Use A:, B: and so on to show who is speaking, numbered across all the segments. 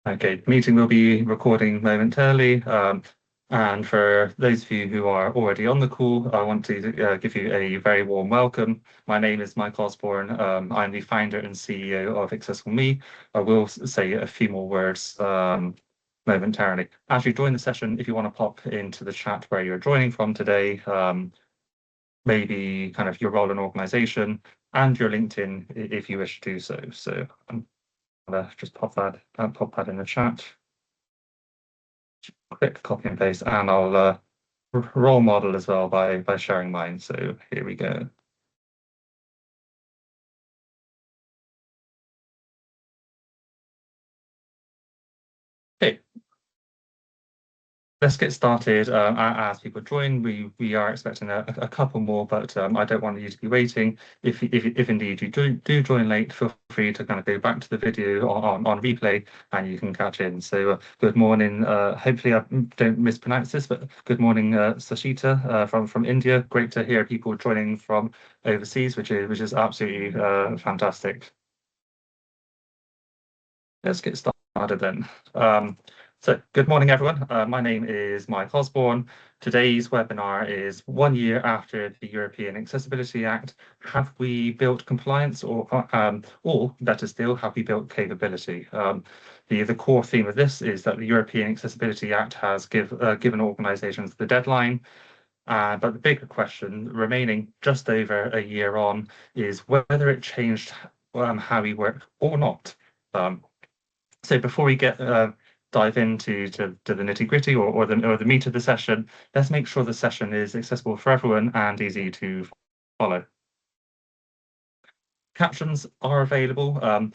A: Okay, the meeting will be recording momentarily. And for those of you who are already on the call, I want to give you a very warm welcome. My name is Mike Osborne. I'm the founder and CEO of Accessible Me. I will say a few more words momentarily. As you join the session, if you want to pop into the chat where you're joining from today, maybe kind of your role in organization and your LinkedIn if you wish to do so. So I'm gonna just pop that in the chat. Quick copy and paste, and I'll role model as well by sharing mine. So here we go. Okay, let's get started. As people join, we are expecting a couple more, but I don't want you to be waiting. If indeed you do join late, feel free to kind of go back to the video on replay, and you can catch in. So good morning. Hopefully I don't mispronounce this, but good morning, Sashita from India. Great to hear people joining from overseas, which is absolutely fantastic. Let's get started then. So good morning, everyone. My name is Mike Osborne. Today's webinar is 1 year after the European Accessibility Act. Have we built compliance or better still, have we built capability? The core theme of this is that the European Accessibility Act has given organisations the deadline. But the bigger question remaining just over a year on is whether it changed how we work or not. So before we dive into the nitty-gritty or the meat of the session, let's make sure the session is accessible for everyone and easy to follow. Captions are available. I'm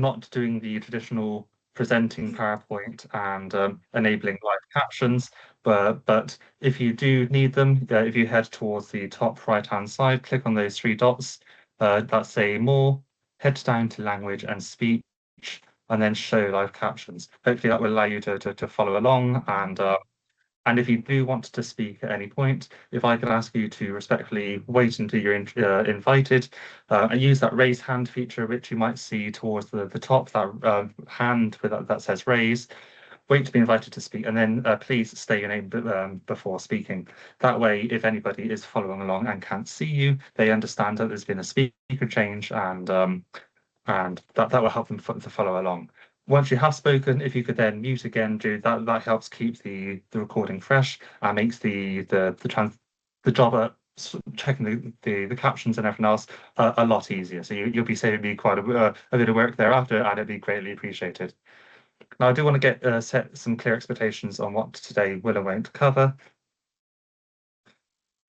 A: not doing the traditional presenting PowerPoint and enabling live captions, but if you do need them, if you head towards the top right-hand side, click on those three dots that say more, head down to language and speech, and then show live captions. Hopefully that will allow you to follow along. And if you do want to speak at any point, if I could ask you to respectfully wait until you're invited and use that raise hand feature, which you might see towards the top, that hand that says raise. Wait to be invited to speak, and then please state your name before speaking. That way, if anybody is following along and can't see you, they understand that there's been a speaker change, and that will help them to follow along. Once you have spoken, if you could then mute again, that helps keep the recording fresh and makes the job at checking the captions and everything else a lot easier. So you'll be saving me quite a bit of work thereafter, and it'd be greatly appreciated. Now, I do want to set some clear expectations on what today will and won't cover.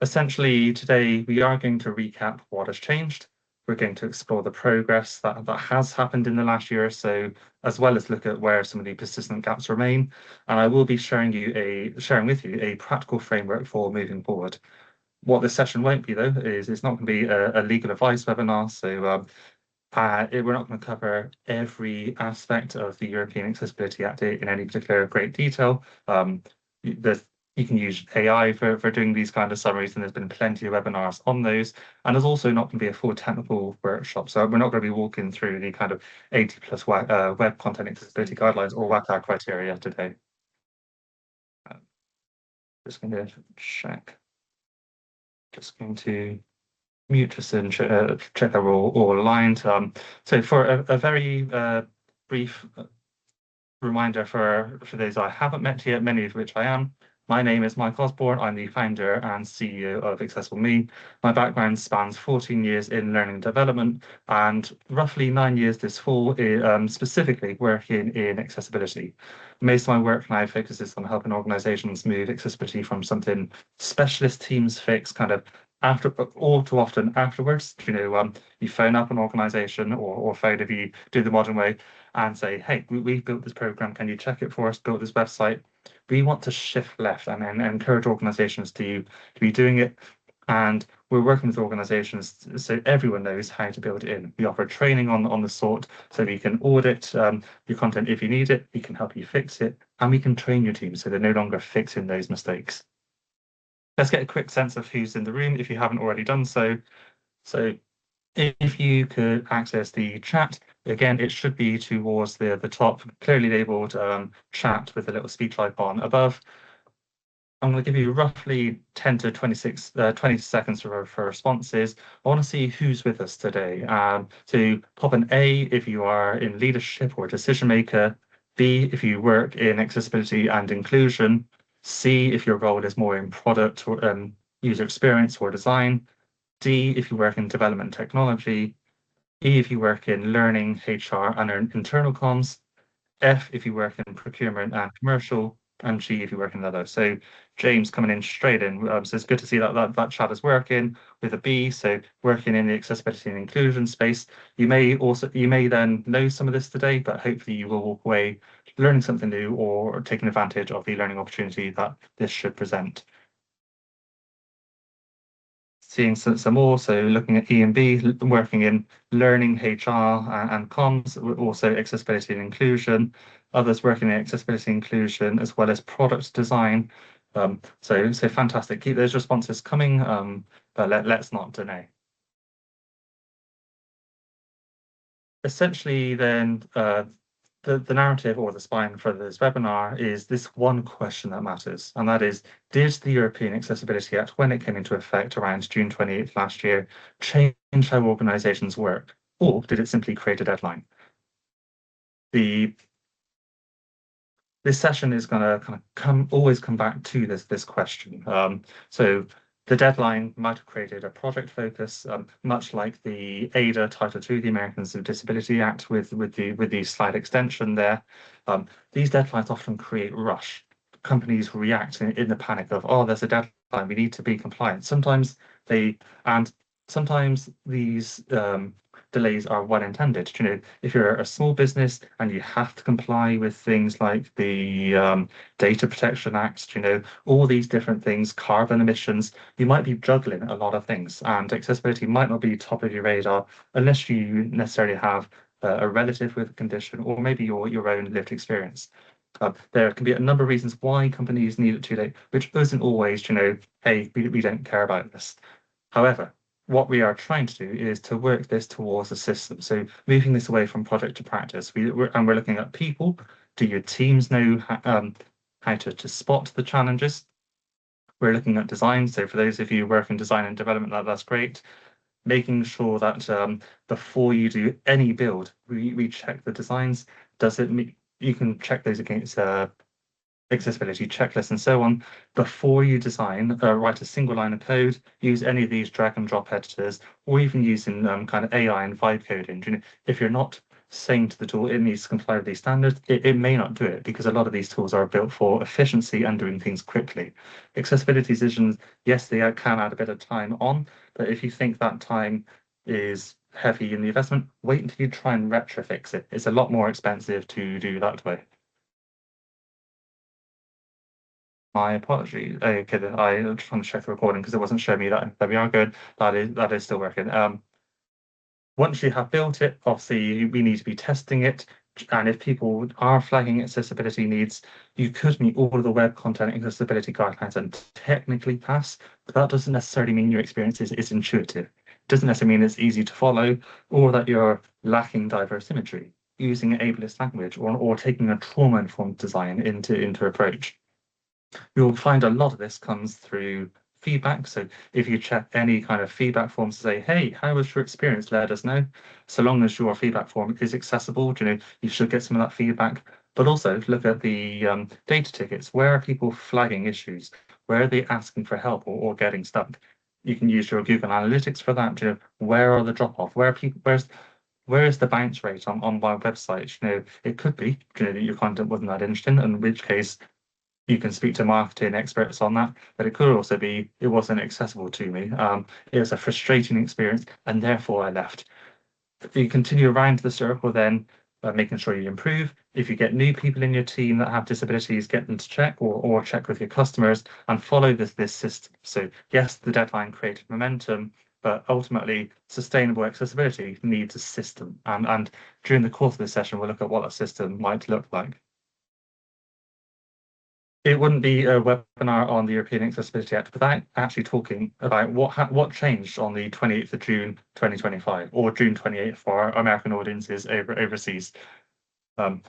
A: Essentially, today we are going to recap what has changed. We're going to explore the progress that has happened in the last year or so, as well as look at where some of the persistent gaps remain. And I will be sharing with you a practical framework for moving forward. What this session won't be, though, is it's not going to be a legal advice webinar. So we're not going to cover every aspect of the European Accessibility Act in any particular great detail. You can use AI for doing these kind of summaries, and there's been plenty of webinars on those. And there's also not going to be a full technical workshop. So we're not going to be walking through the kind of 80 plus web content accessibility guidelines or WCAG criteria today. Just going to check. Just going to mute us and check that we're all aligned. So for a very brief reminder for those I haven't met yet, many of which I am. My name is Mike Osborne. I'm the founder and CEO of Accessible Me. My background spans 14 years in learning and development and roughly 9 years this fall, specifically working in accessibility. Most of my work now focuses on helping organizations move accessibility from something specialist teams fix kind of after, all too often afterwards. You phone up an organization or phone if you do the modern way and say, hey, we've built this program, can you check it for us, built this website? We want to shift left and encourage organizations to be doing it. And we're working with organizations so everyone knows how to build it in. We offer training on the sort so we can audit your content if you need it, we can help you fix it, and we can train your team so they're no longer fixing those mistakes. Let's get a quick sense of who's in the room if you haven't already done so. So If you could access the chat, again, it should be towards the top, clearly labeled chat with a little speech icon above. I'm going to give you roughly 10 to 20 seconds for responses. I want to see who's with us today. So pop an A if you are in leadership or decision maker, B if you work in accessibility and inclusion, C if your role is more in product or user experience or design, D if you work in development technology, E if you work in learning, HR, and internal comms, F if you work in procurement and commercial, and G if you work in other. So James coming in straight in. So it's good to see that chat is working with a B. So working in the accessibility and inclusion space. You may then know some of this today, but hopefully you will walk away learning something new or taking advantage of the learning opportunity that this should present. Seeing some more, so looking at E and B, working in learning, HR, and comms, also accessibility and inclusion, others working in accessibility and inclusion, as well as product design. So fantastic. Keep those responses coming, but let's not delay. Essentially, then, the narrative or the spine for this webinar is this one question that matters, and that is, did the European Accessibility Act, when it came into effect around June 28th last year, change how organisations work, or did it simply create a deadline? The This session is going to kind of always come back to this question. So the deadline might have created a project focus, much like the ADA Title II, the Americans with Disability Act, with the slide extension there. These deadlines often create rush. Companies react in the panic of, oh, there's a deadline, we need to be compliant. And sometimes these delays are well intended. You know, if you're a small business and you have to comply with things like the Data Protection Act, you know, all these different things, carbon emissions, you might be juggling a lot of things, and accessibility might not be top of your radar unless you necessarily have a relative with a condition or maybe your own lived experience. There can be a number of reasons why companies need it too late, which isn't always, you know, hey, we don't care about this. However, what we are trying to do is to work this towards a system. So moving this away from project to practice. We're looking at people. Do your teams know how to spot the challenges? We're looking at design. So for those of you who work in design and development, that's great. Making sure that before you do any build, we check the designs. Does it meet? You can check those against accessibility checklists and so on before you design. Write a single line of code, use any of these drag and drop editors, or even using kind of AI and vibe coding. You know, if you're not saying to the tool it needs to comply with these standards, it may not do it, because a lot of these tools are built for efficiency and doing things quickly. Accessibility decisions, yes, they can add a bit of time on, but if you think that time is heavy in the investment, wait until you try and retrofix it. It's a lot more expensive to do that way. My apologies. Okay, I just want to check the recording because it wasn't showing me that. There we are, good. That is still working. Once you have built it, obviously we need to be testing it. And if people are flagging accessibility needs, you could meet all of the web content accessibility guidelines and technically pass, but that doesn't necessarily mean your experience is intuitive. It doesn't necessarily mean it's easy to follow, or that you're lacking diverse imagery, using ableist language, or taking a trauma-informed design into approach. You'll find a lot of this comes through feedback. So if you check any kind of feedback forms to say, hey, how was your experience? Let us know. So long as your feedback form is accessible, you know, you should get some of that feedback. But also look at the data tickets. Where are people flagging issues? Where are they asking for help or getting stuck? You can use your Google Analytics for that. You know, where are the drop-off? Where is the bounce rate on my website? You know, it could be, you know, that your content wasn't that interesting, in which case you can speak to marketing experts on that, but it could also be it wasn't accessible to me. It was a frustrating experience, and therefore I left. If you continue around the circle, then making sure you improve. If you get new people in your team that have disabilities, get them to check or check with your customers and follow this system. So yes, the deadline created momentum, but ultimately sustainable accessibility needs a system. And during the course of this session, we'll look at what that system might look like. It wouldn't be a webinar on the European Accessibility Act without actually talking about what changed on the 28th of June 2025 or June 28th for our American audiences overseas. Um,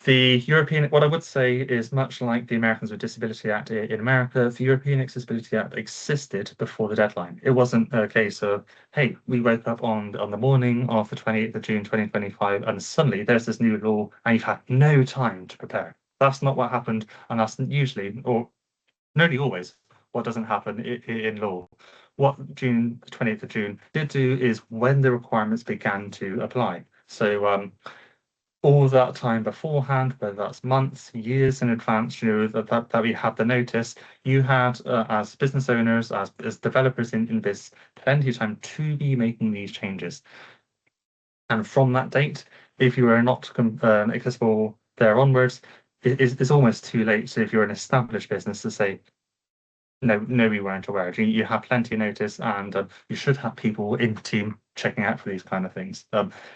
A: the European, what I would say is much like the Americans with Disability Act in America, the European Accessibility Act existed before the deadline. It wasn't a case of, hey, we woke up on the morning of the 28th of June 2025 and suddenly there's this new law and you've had no time to prepare. That's not what happened, and that's usually, or nearly always, what doesn't happen in law. What June 20th of June did do is when the requirements began to apply. So all that time beforehand, whether that's months, years in advance, that we had the notice, you had as business owners, as developers in this, plenty of time to be making these changes. And from that date, if you are not accessible there onwards, it's almost too late. So if you're an established business to say, no, no, we weren't aware. You have plenty of notice, and you should have people in the team checking out for these kind of things.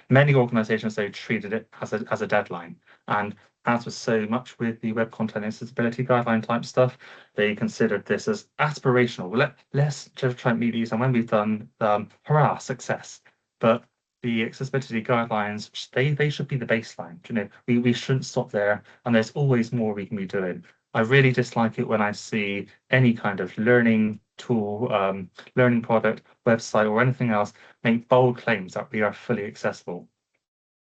A: Many organisations though treated it as a deadline, and as with so much with the web content accessibility guideline type stuff, they considered this as aspirational. Let's just try and meet these, and when we've done, hurrah, success. But the accessibility guidelines, they should be the baseline. We shouldn't stop there, and there's always more we can be doing. I really dislike it when I see any kind of learning tool, learning product, website, or anything else make bold claims that we are fully accessible.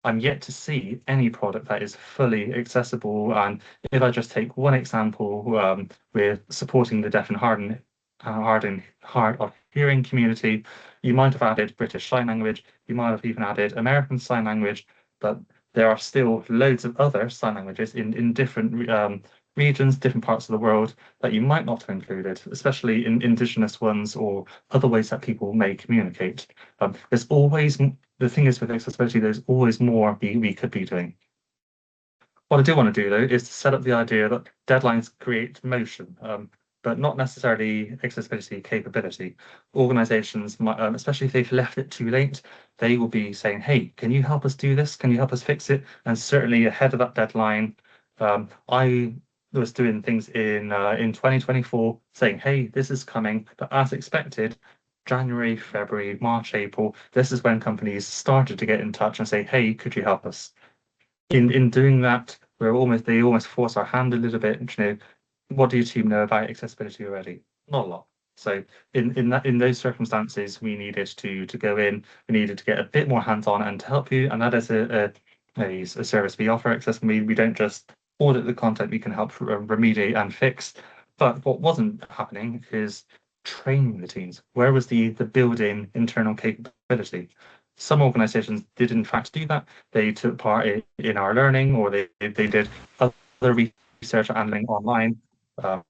A: I'm yet to see any product that is fully accessible. And if I just take one example, with supporting the deaf and hard of hearing community, you might have added British Sign Language, you might have even added American Sign Language, but there are still loads of other sign languages in different regions, different parts of the world that you might not have included, especially in indigenous ones or other ways that people may communicate. There's always, the thing is with accessibility, there's always more we could be doing. What I do want to do, though, is to set up the idea that deadlines create motion, but not necessarily accessibility capability. Organizations might, especially if they've left it too late, they will be saying, hey, can you help us do this? Can you help us fix it? And certainly ahead of that deadline, I was doing things in 2024 saying, hey, this is coming, but as expected, January, February, March, April, this is when companies started to get in touch and say, hey, could you help us? In doing that, they almost force our hand a little bit. What do your team know about accessibility already? Not a lot. So in those circumstances, we needed to go in. We needed to get a bit more hands-on and to help you. And that is a service we offer. Accessibility. We don't just audit the content. We can help remediate and fix. But what wasn't happening is training the teams. Where was the built-in internal capability? Some organizations did in fact do that. They took part in our learning, or they did other research handling online. Um,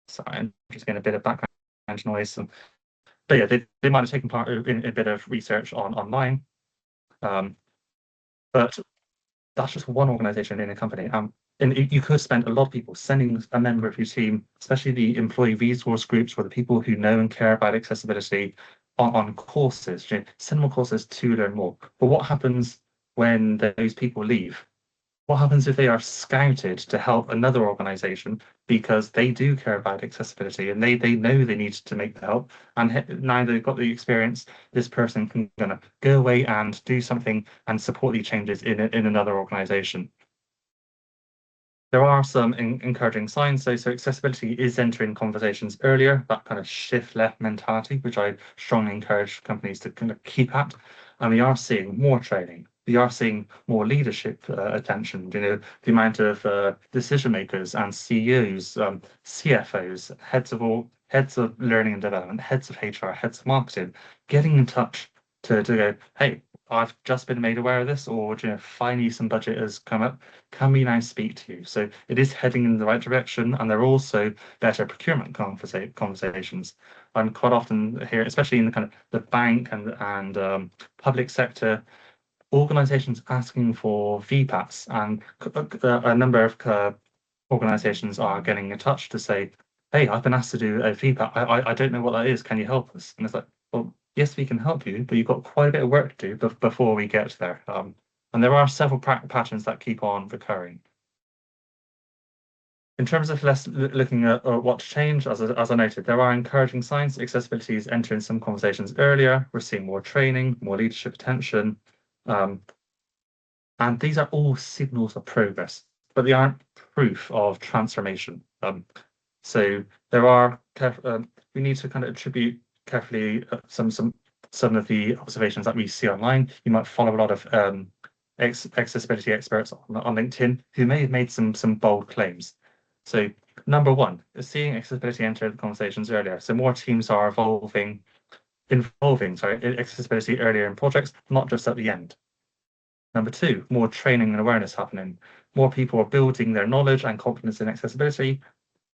A: Sorry, I'm just getting a bit of background noise. But yeah, they might have taken part in a bit of research online. Um, but that's just one organization in a company. And you could spend a lot of people sending a member of your team, especially the employee resource groups or the people who know and care about accessibility, on courses, send more courses to learn more. But what happens when those people leave? What happens if they are scouted to help another organization because they do care about accessibility and they know they need to make the help, and now they've got the experience, this person can gonna go away and do something and support these changes in another organization. There are some encouraging signs. So accessibility is entering conversations earlier, that kind of shift left mentality, which I strongly encourage companies to kind of keep at. And we are seeing more training. We are seeing more leadership attention. The amount of decision makers and CEOs, CFOs, heads of learning and development, heads of HR, heads of marketing, getting in touch to go, hey, I've just been made aware of this, or finally some budget has come up. Can we now speak to you? So it is heading in the right direction, and there are also better procurement conversations. I'm quite often here, especially in the kind of the bank and public sector, organisations asking for VPATs, and a number of organisations are getting in touch to say, "Hey, I've been asked to do a VPAT. I don't know what that is. Can you help us?" And it's like, well, yes, we can help you, but you've got quite a bit of work to do before we get there. And there are several patterns that keep on recurring. In terms of looking at what to change, as I noted, there are encouraging signs. Accessibility is entering some conversations earlier. We're seeing more training, more leadership attention. Um, and these are all signals of progress, but they aren't proof of transformation. So there are we need to kind of attribute carefully some of the observations that we see online. You might follow a lot of accessibility experts on LinkedIn who may have made some bold claims. So number one, seeing accessibility enter the conversations earlier. So more teams are involving accessibility earlier in projects, not just at the end. Number two, more training and awareness happening. More people are building their knowledge and confidence in accessibility,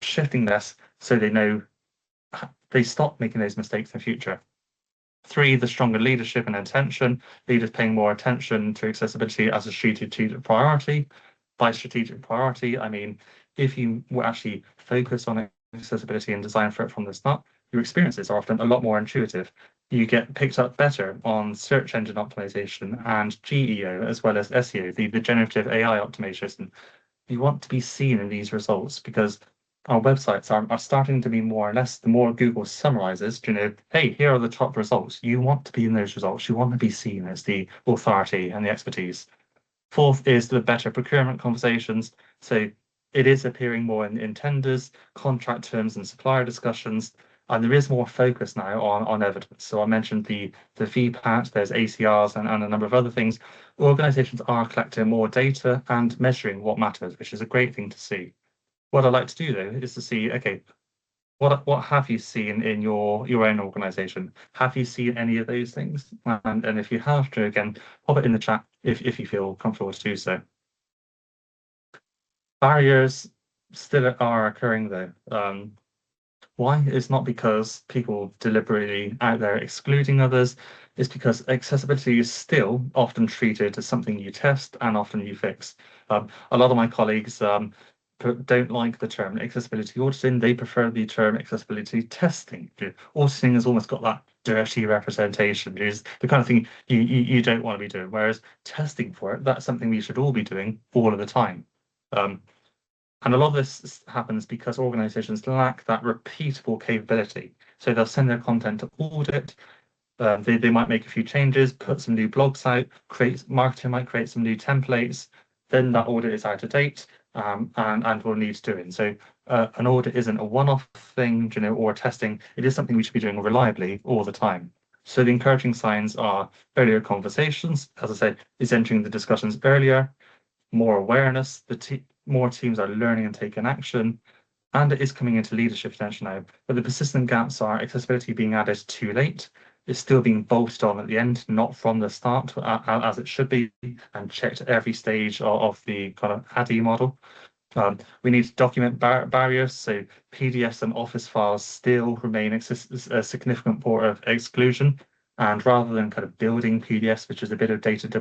A: shifting this so they know they stop making those mistakes in the future. Three, the stronger leadership and attention, leaders paying more attention to accessibility as a strategic priority. By strategic priority, I mean, if you actually focus on accessibility and design for it from the start, your experiences are often a lot more intuitive. You get picked up better on search engine optimization and GEO, as well as SEO, the generative AI optimization. You want to be seen in these results because our websites are starting to be more or less, the more Google summarizes, hey, here are the top results. You want to be in those results. You want to be seen as the authority and the expertise. Fourth is the better procurement conversations. So it is appearing more in tenders, contract terms, and supplier discussions. And there is more focus now on evidence. So I mentioned the VPAT, there's ACRs and a number of other things. Organizations are collecting more data and measuring what matters, which is a great thing to see. What I like to do though is to see, okay, what have you seen in your own organization? Have you seen any of those things? And if you have to, again, pop it in the chat if you feel comfortable to do so. Barriers still are occurring though. Why? It's not because people deliberately out there excluding others. It's because accessibility is still often treated as something you test and often you fix. A lot of my colleagues don't like the term accessibility auditing. They prefer the term accessibility testing. Auditing has almost got that dirty representation. Is the kind of thing you don't want to be doing. Whereas testing for it, that's something we should all be doing all of the time. And a lot of this happens because organizations lack that repeatable capability. So they'll send their content to audit, they might make a few changes, put some new blogs out, marketing might create some new templates, then that audit is out of date and will need doing. So an audit isn't a one-off thing, or testing. It is something we should be doing reliably all the time. So the encouraging signs are earlier conversations, as I said, is entering the discussions earlier, more awareness, more teams are learning and taking action, and it is coming into leadership attention now. But the persistent gaps are accessibility being added too late, it's still being bolted on at the end, not from the start, as it should be, and checked at every stage of the kind of ADDIE model. We need to document barriers, so PDFs and Office files still remain a significant part of exclusion. And rather than kind of building PDFs, which is a bit of dated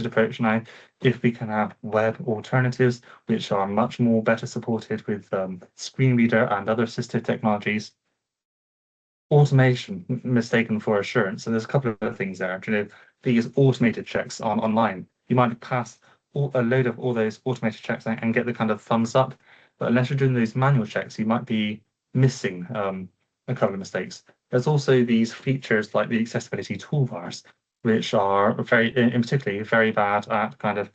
A: approach now, if we can have web alternatives, which are much more better supported with screen reader and other assistive technologies. Automation mistaken for assurance, and there's a couple of things there. These automated checks online, you might pass a load of all those automated checks and get the kind of thumbs up, but unless you're doing those manual checks, you might be missing a couple of mistakes. There's also these features like the accessibility toolbars, which are in particularly very bad at kind of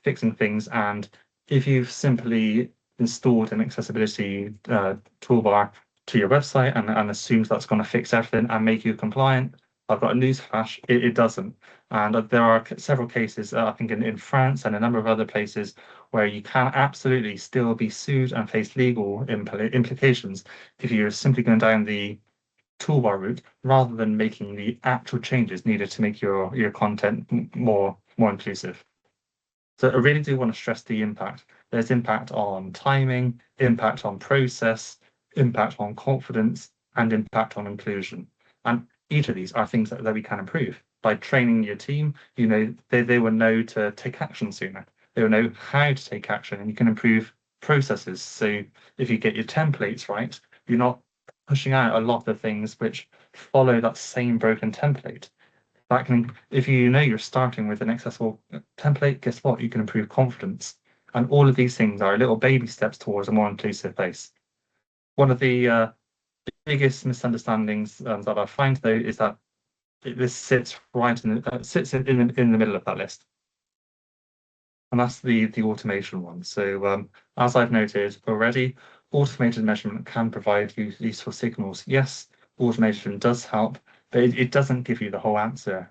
A: fixing things. And if you've simply installed an accessibility toolbar to your website and assumes that's going to fix everything and make you compliant, I've got a news flash, it doesn't. And there are several cases, I think in France and a number of other places, where you can absolutely still be sued and face legal implications if you're simply going down the toolbar route rather than making the actual changes needed to make your content more inclusive. So I really do want to stress the impact. There's impact on timing, impact on process, impact on confidence, and impact on inclusion. And each of these are things that we can improve. By training your team, they will know to take action sooner. They will know how to take action, and you can improve processes. So if you get your templates right, you're not pushing out a lot of things which follow that same broken template. If you know you're starting with an accessible template, guess what? You can improve confidence. And all of these things are little baby steps towards a more inclusive place. One of the biggest misunderstandings that I find, though, is that this sits right sits in the middle of that list, and that's the automation one. So as I've noted already, automated measurement can provide useful signals. Yes, automation does help, but it doesn't give you the whole answer.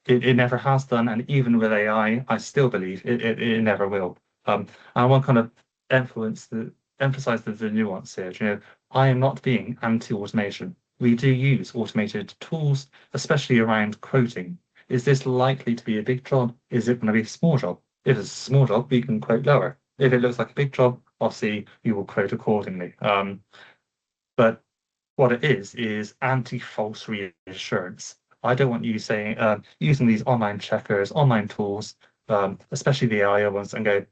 A: It never has done, and even with AI, I still believe it never will. I want to kind of emphasize the nuance here. You know, I am not being anti-automation. We do use automated tools, especially around quoting. Is this likely to be a big job? Is it going to be a small job? If it's a small job, we can quote lower. If it looks like a big job, obviously you will quote accordingly. But what it is anti-false reassurance. I don't want you saying using these online checkers, online tools, especially the AI ones, and go,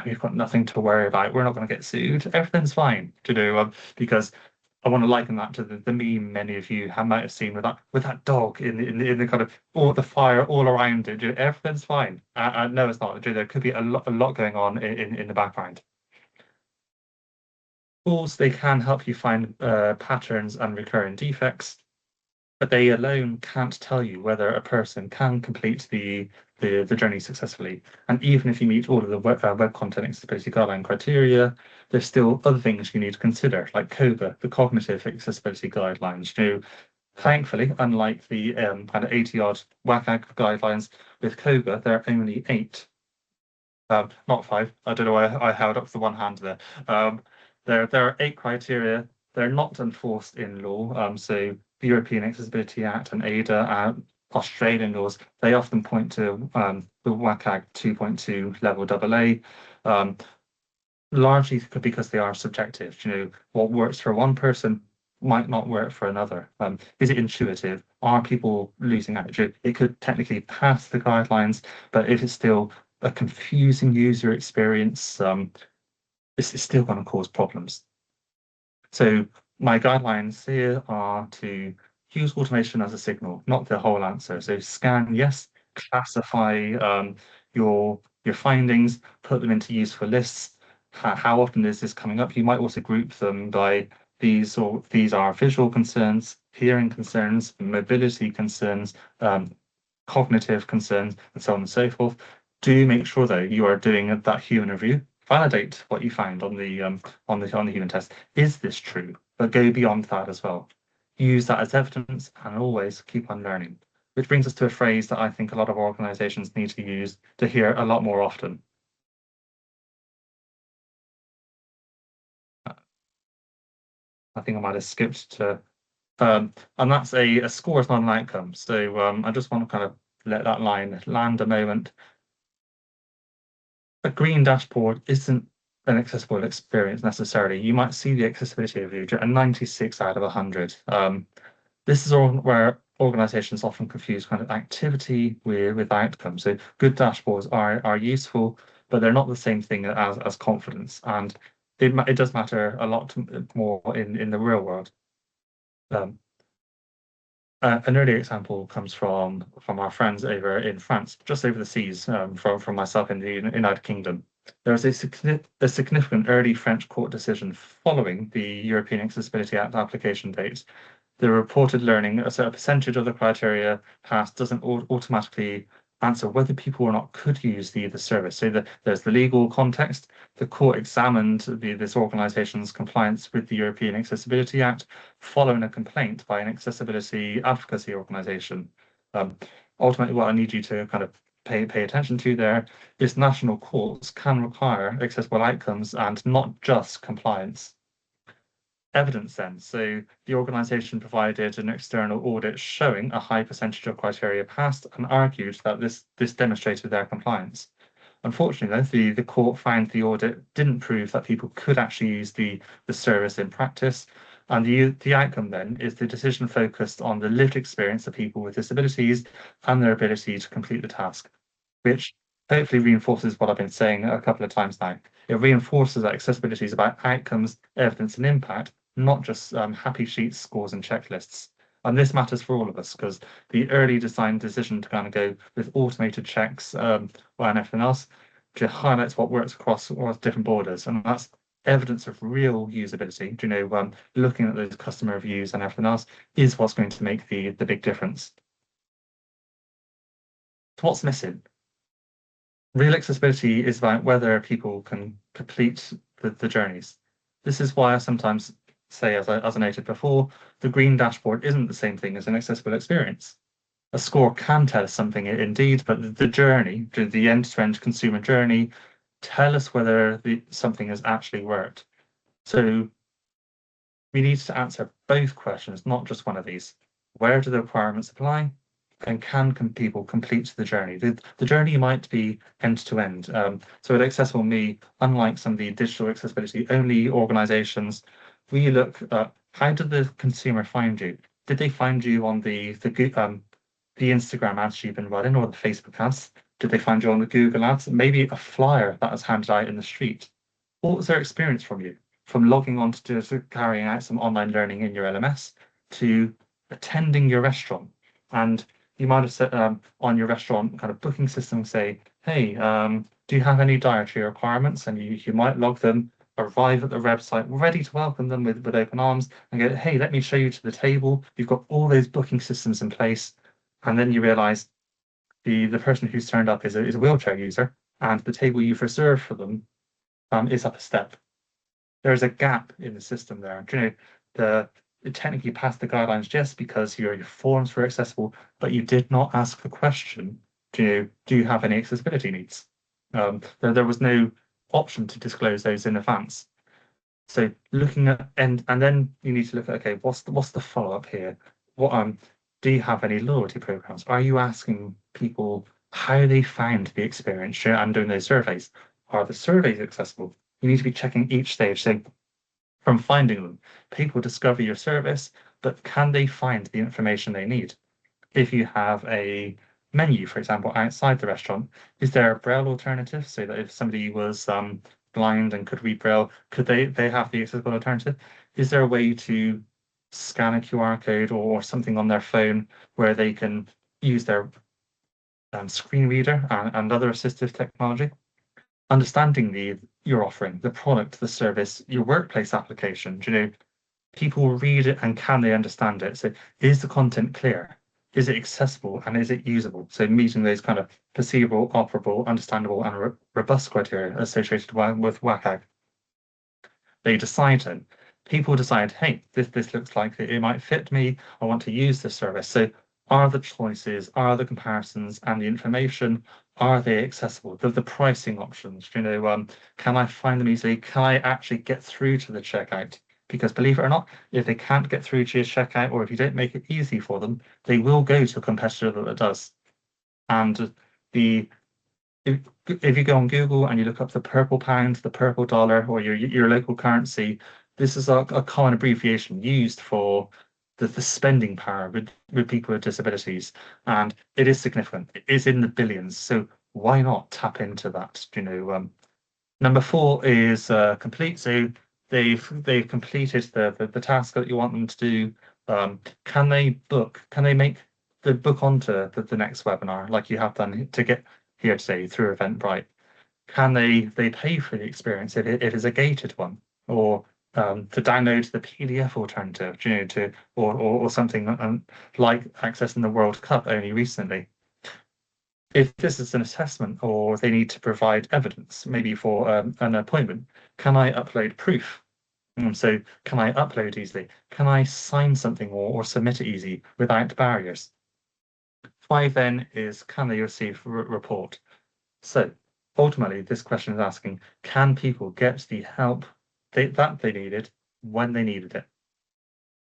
A: we've got nothing to worry about. We're not going to get sued. Everything's fine to do because I want to liken that to the meme many of you might have seen with that dog in the kind of all the fire all around it. Everything's fine. No, it's not. There could be a lot going on in the background. Tools, they can help you find patterns and recurring defects, but they alone can't tell you whether a person can complete the journey successfully. And even if you meet all of the web content accessibility guideline criteria, there's still other things you need to consider, like COGA, the cognitive accessibility guidelines. You know, thankfully, unlike the kind of 80-odd WCAG guidelines, with COGA, there are only 8. Not 5. I don't know why I held up the one hand there. There are 8 criteria. They're not enforced in law. So the European Accessibility Act and ADA, Australian laws, they often point to the WCAG 2.2 level AA. Largely because they are subjective. You know, what works for one person might not work for another. Is it intuitive? Are people losing out? It could technically pass the guidelines, but if it's still a confusing user experience, it's still going to cause problems. So my guidelines here are to use automation as a signal, not the whole answer. So scan, yes, classify your findings, put them into useful lists. How often is this coming up? You might also group them by these are visual concerns, hearing concerns, mobility concerns, cognitive concerns, and so on and so forth. Do make sure though you are doing that human review. Validate what you find on the human test. Is this true? But go beyond that as well. Use that as evidence and always keep on learning. Which brings us to a phrase that I think a lot of organizations need to use to hear a lot more often. I think I might have skipped to, and that's a score is not an outcome. So I just want to kind of let that line land a moment. A green dashboard isn't an accessible experience necessarily. You might see the accessibility review a 96 out of 100. This is where organizations often confuse kind of activity with outcome. So good dashboards are useful, but they're not the same thing as confidence. And it does matter a lot more in the real world. An early example comes from our friends over in France, just over the seas, from myself in the United Kingdom. There was a significant early French court decision following the European Accessibility Act application date. The reported learning, a percentage of the criteria passed doesn't automatically answer whether people or not could use the service. So there's the legal context. The court examined this organization's compliance with the European Accessibility Act following a complaint by an accessibility advocacy organization. Ultimately, what I need you to kind of pay attention to there is national courts can require accessible outcomes and not just compliance. Evidence then. So the organisation provided an external audit showing a high percentage of criteria passed and argued that this demonstrated their compliance. Unfortunately, the court found the audit didn't prove that people could actually use the service in practice. And the outcome then is the decision focused on the lived experience of people with disabilities and their ability to complete the task, which hopefully reinforces what I've been saying a couple of times now. It reinforces that accessibility is about outcomes, evidence, and impact, not just happy sheets, scores, and checklists. And this matters for all of us because the early design decision to kind of go with automated checks and everything else, highlights what works across all different borders, and that's evidence of real usability. Looking at those customer reviews and everything else is what's going to make the big difference. So what's missing? Real accessibility is about whether people can complete the journeys. This is why I sometimes say, as I noted before, the green dashboard isn't the same thing as an accessible experience. A score can tell us something indeed, but the journey, the end-to-end consumer journey, tell us whether something has actually worked. So we need to answer both questions, not just one of these. Where do the requirements apply? And can people complete the journey? The journey might be end to end. So at Accessible Me, unlike some of the digital accessibility only organizations, we look at how did the consumer find you? Did they find you on the Instagram ads you've been running or the Facebook ads? Did they find you on the Google ads? Maybe a flyer that was handed out in the street. What was their experience from you? From logging on to carrying out some online learning in your LMS to attending your restaurant. And you might have set on your restaurant kind of booking system, say, hey, do you have any dietary requirements? And you might log them, arrive at the website, ready to welcome them with open arms and go, hey, let me show you to the table. You've got all those booking systems in place. And then you realize the person who's turned up is a wheelchair user, and the table you've reserved for them is up a step. There is a gap in the system there. It technically passed the guidelines just because your forms were accessible, but you did not ask the question, do you have any accessibility needs? There was no option to disclose those in advance. So looking at and then you need to look at, okay, what's the follow-up here? Do you have any loyalty programs? Are you asking people how they found the experience and doing those surveys? Are the surveys accessible? You need to be checking each stage. So from finding them, people discover your service, but can they find the information they need? If you have a menu, for example, outside the restaurant, is there a Braille alternative so that if somebody was blind and could read Braille, could they have the accessible alternative? Is there a way to scan a QR code or something on their phone where they can use their screen reader and other assistive technology? Understanding your offering, the product, the service, your workplace application. People read it and can they understand it? So is the content clear? Is it accessible and is it usable? So meeting those kind of perceivable, operable, understandable, and robust criteria associated with WCAG. They decide then. People decide, hey, this looks like it might fit me. I want to use this service. So are the choices, are the comparisons and the information, are they accessible? The pricing options, can I find them easily? Can I actually get through to the checkout? Because believe it or not, if they can't get through to your checkout or if you don't make it easy for them, they will go to a competitor that does. And if you go on Google and you look up the purple pound, the purple dollar, or your local currency, this is a common abbreviation used for the spending power with people with disabilities. And it is significant. It is in the billions. So why not tap into that? Number 4 is complete. So they've completed the task that you want them to do. Can they book? Can they make the book onto the next webinar like you have done to get here today through Eventbrite? Can they pay for the experience if it's a gated one, or to download the PDF alternative, or something like accessing the World Cup only recently? If this is an assessment or they need to provide evidence, maybe for an appointment, can I upload proof? So can I upload easily? Can I sign something or submit it easy without barriers? 5 then is, can they receive report? So ultimately, this question is asking, can people get the help that they needed when they needed it?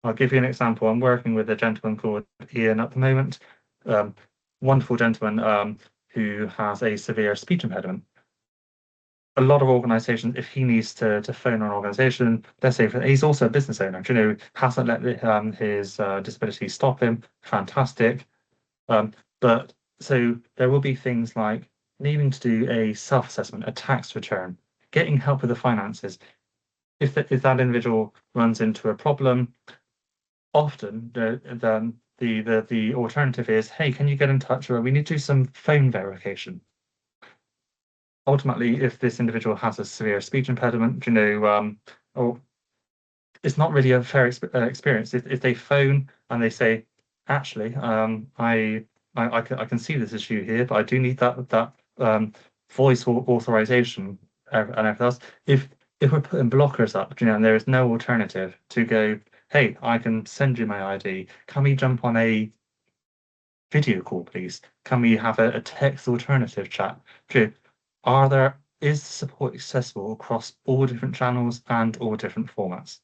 A: I'll give you an example. I'm working with a gentleman called Ian at the moment, wonderful gentleman who has a severe speech impediment. A lot of organizations, if he needs to phone an organization, let's say he's also a business owner, hasn't let his disability stop him, fantastic. But so there will be things like needing to do a self-assessment, a tax return, getting help with the finances. If that individual runs into a problem, often the alternative is, hey, can you get in touch, or we need to do some phone verification. ultimately, if this individual has a severe speech impediment, or it's not really a fair experience. If they phone and they say, actually, I can see this issue here, but I do need that voice authorization and everything else. If we're putting blockers up, and there is no alternative to go, hey, I can send you my ID. Can we jump on a video call, please? Can we have a text alternative chat? Is the support accessible across all different channels and all different formats?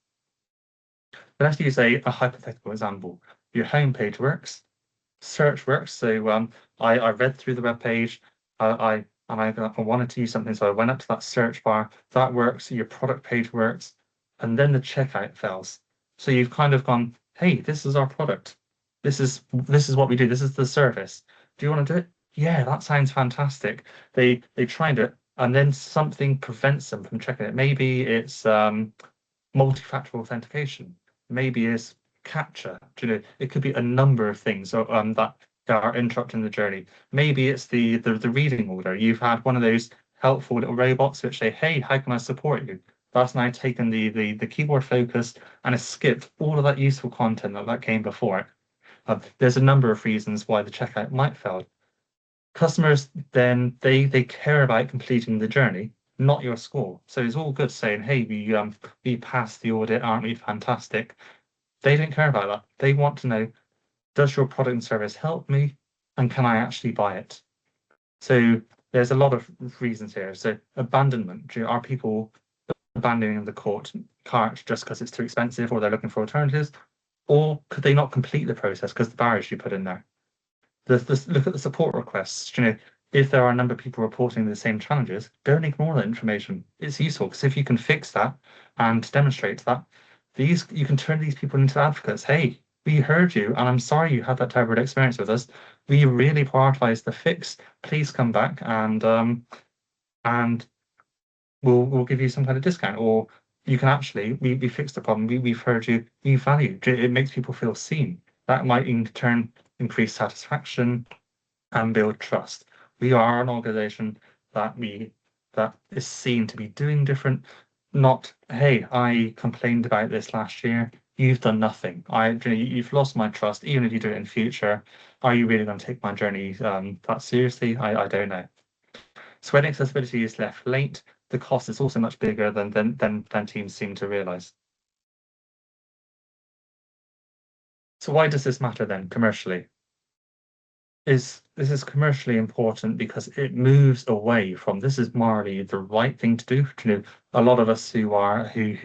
A: Let's use a hypothetical example. Your homepage works, search works. So I read through the web page, I wanted to use something, so I went up to that search bar. That works. Your product page works, and then the checkout fails. So you've kind of gone, hey, this is our product. This is what we do. This is the service. Do you want to do it? Yeah, that sounds fantastic. They tried it, and then something prevents them from checking it. Maybe it's multi-factor authentication. Maybe it's capture. It could be a number of things that are interrupting the journey. Maybe it's the reading order. You've had one of those helpful little robots which say, "Hey, how can I support you?" That's now taken the keyboard focus and has skipped all of that useful content that came before it. There's a number of reasons why the checkout might fail. Customers then they care about completing the journey, not your score. So it's all good saying, "Hey, we passed the audit, aren't we fantastic?" They don't care about that. They want to know, does your product and service help me, and can I actually buy it? So there's a lot of reasons here. So abandonment, are people abandoning the cart just because it's too expensive, or they're looking for alternatives, or could they not complete the process because the barriers you put in there? Look at the support requests. If there are a number of people reporting the same challenges, don't ignore that information. It's useful because if you can fix that and demonstrate that, you can turn these people into advocates. Hey, we heard you, and I'm sorry you had that terrible experience with us. We really prioritize the fix. Please come back and we'll give you some kind of discount, or you can actually we fixed the problem. We've heard you. We value. It makes people feel seen. That might in turn increase satisfaction and build trust. We are an organization that is seen to be doing different, not, hey, I complained about this last year. You've done nothing. You've lost my trust. Even if you do it in future, are you really going to take my journey that seriously? I don't know. So when accessibility is left late, the cost is also much bigger than teams seem to realize. So why does this matter then commercially? This is commercially important because it moves away from this is morally the right thing to do. A lot of us who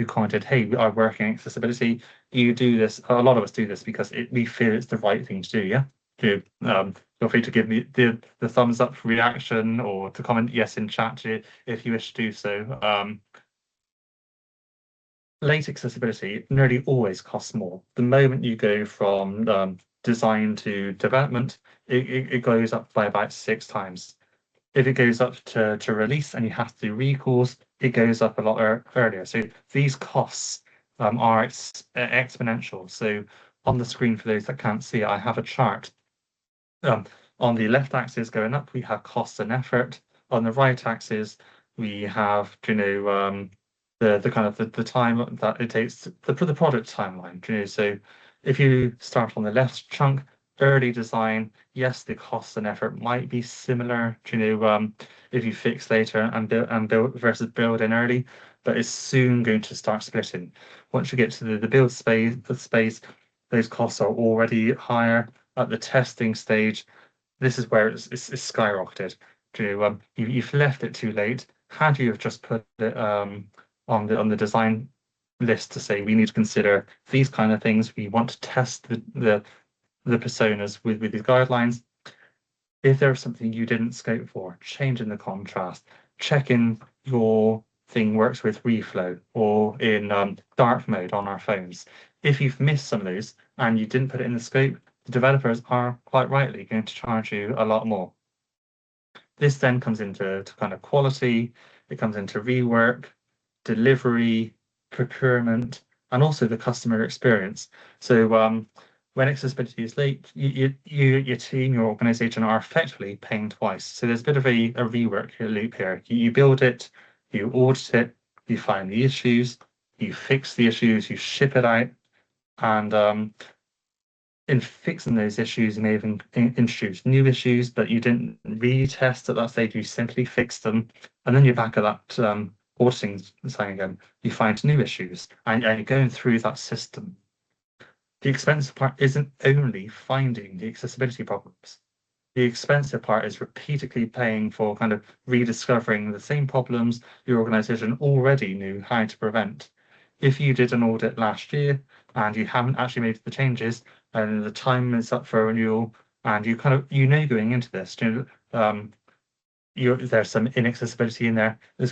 A: commented, hey, we are working accessibility, you do this. A lot of us do this because we feel it's the right thing to do. Yeah. Feel free to give me the thumbs up reaction or to comment yes in chat if you wish to do so. Late accessibility nearly always costs more. The moment you go from design to development, it goes up by about 6 times. If it goes up to release and you have to do recalls, it goes up a lot earlier. So these costs are exponential. So on the screen, for those that can't see, I have a chart. On the left axis going up, we have cost and effort. On the right axis, we have, the kind of the time that it takes for the product timeline. So if you start on the left chunk, early design, yes, the cost and effort might be similar. If you fix later and build versus build in early, but it's soon going to start splitting. Once you get to the build space, those costs are already higher. At the testing stage, this is where it's skyrocketed. You've left it too late. Had you have just put it on the design list to say we need to consider these kind of things, we want to test the personas with these guidelines. If there's something you didn't scope for, changing the contrast, checking your thing works with reflow or in dark mode on our phones. If you've missed some of those and you didn't put it in the scope, the developers are quite rightly going to charge you a lot more. This then comes into kind of quality, it comes into rework, delivery, procurement, and also the customer experience. So when accessibility is late, your team, your organization are effectively paying twice. So there's a bit of a rework loop here. You build it, you audit it, you find the issues, you fix the issues, you ship it out, and in fixing those issues, you may even introduce new issues, but you didn't retest at that stage. You simply fixed them, and then you're back at that auditing saying again. You find new issues, and you're going through that system. The expensive part isn't only finding the accessibility problems. The expensive part is repeatedly paying for kind of rediscovering the same problems your organization already knew how to prevent. If you did an audit last year and you haven't actually made the changes and the time is up for renewal and you kind of going into this, there's some inaccessibility in there. It's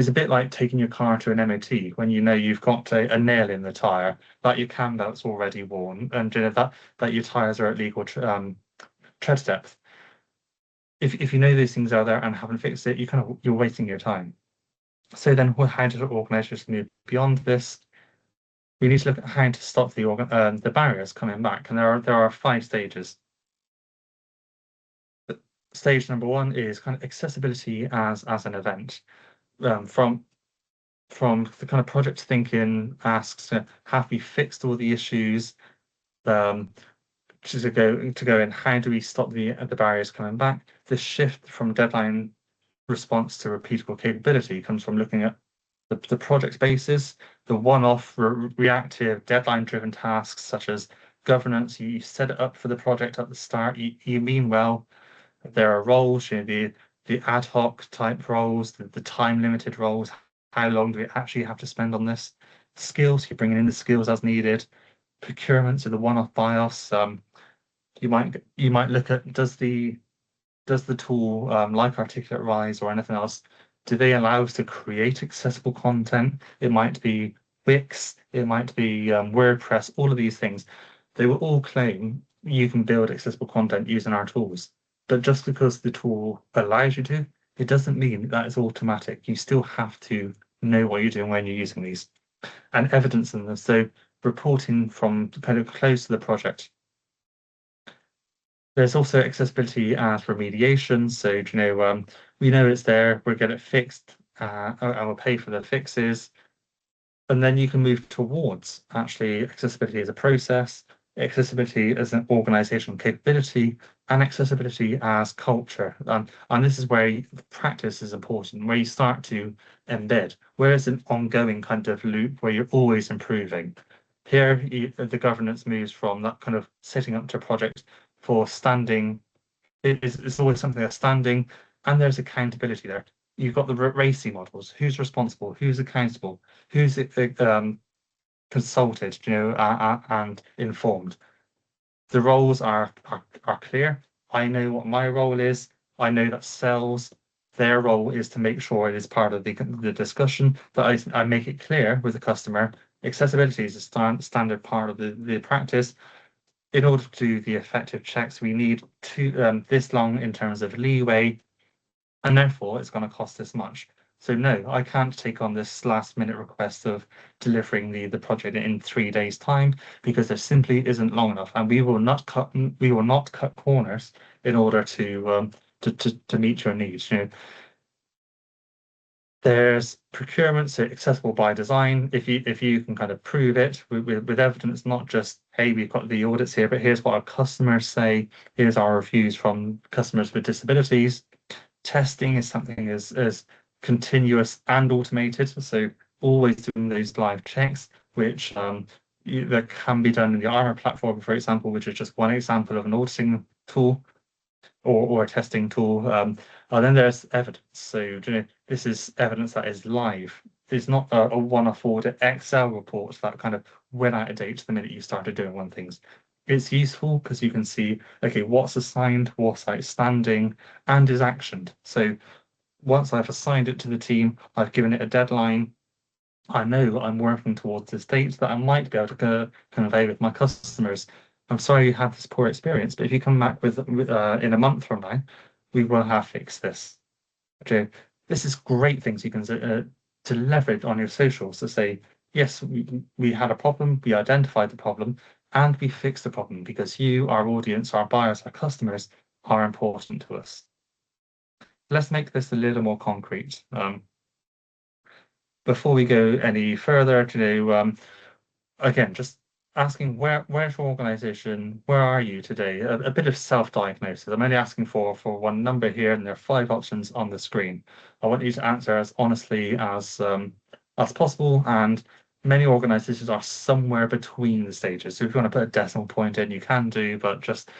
A: a bit like taking your car to an MOT when you know you've got a nail in the tire, that your cam belt's already worn, and that your tires are at legal tread depth. If you know those things are there and haven't fixed it, you're wasting your time. So then, how do organisations move beyond this? We need to look at how to stop the barriers coming back, and there are 5 stages. Stage number 1 is kind of accessibility as an event. From the kind of project thinking asks, have we fixed all the issues? To go in, how do we stop the barriers coming back? The shift from deadline response to repeatable capability comes from looking at the project basis, the one-off reactive deadline-driven tasks such as governance. You set it up for the project at the start. You mean well. There are roles, the ad hoc type roles, the time-limited roles. How long do we actually have to spend on this? Skills, you're bringing in the skills as needed. Procurement, so the one-off BIOS. You might look at does the tool like Articulate Rise or anything else, do they allow us to create accessible content? It might be Wix, it might be WordPress, all of these things. They will all claim you can build accessible content using our tools. But just because the tool allows you to, it doesn't mean that it's automatic. You still have to know what you're doing when you're using these and evidence in them. So reporting from kind of close to the project. There's also accessibility as remediation. So, we know it's there, we'll get it fixed, and we'll pay for the fixes. And then you can move towards actually accessibility as a process, accessibility as an organizational capability, and accessibility as culture. And this is where practice is important, where you start to embed, where it's an ongoing kind of loop where you're always improving. Here, the governance moves from that kind of setting up to a project for standing. It's always something that's standing, and there's accountability there. You've got the RACI models. Who's responsible? Who's accountable? Who's consulted? And informed. The roles are clear. I know what my role is. I know that sales, their role is to make sure it is part of the discussion, that I make it clear with the customer. Accessibility is a standard part of the practice. In order to do the effective checks, we need this long in terms of leeway, and therefore it's going to cost this much. So no, I can't take on this last minute request of delivering the project in 3 days' time, because there simply isn't long enough, and we will not cut corners in order to meet your needs. There's procurement, so accessible by design. If you can kind of prove it with evidence, not just, hey, we've got the audits here, but here's what our customers say, here's our reviews from customers with disabilities. Testing is something as continuous and automated, so always doing those live checks, which that can be done in the Armor platform, for example, which is just one example of an auditing tool or a testing tool. And then there's evidence. So this is evidence that is live. It's not a one-off audit Excel report that kind of went out of date the minute you started doing one things. It's useful because you can see, okay, what's assigned, what's outstanding, and is actioned. So once I've assigned it to the team, I've given it a deadline, I know I'm working towards this date that I might be able to convey with my customers. I'm sorry you had this poor experience, but if you come back with in a month from now, we will have fixed this. Okay, this is great things you can to leverage on your socials to say, yes, we had a problem, we identified the problem, and we fix the problem because you, our audience, our buyers, our customers are important to us. Let's make this a little more concrete. Before we go any further, again, just asking where's your organization? Where are you today? A bit of self-diagnosis. I'm only asking for one number here, and there are 5 options on the screen. I want you to answer as honestly as possible, and many organizations are somewhere between the stages. So if you want to put a decimal point in, you can do, but just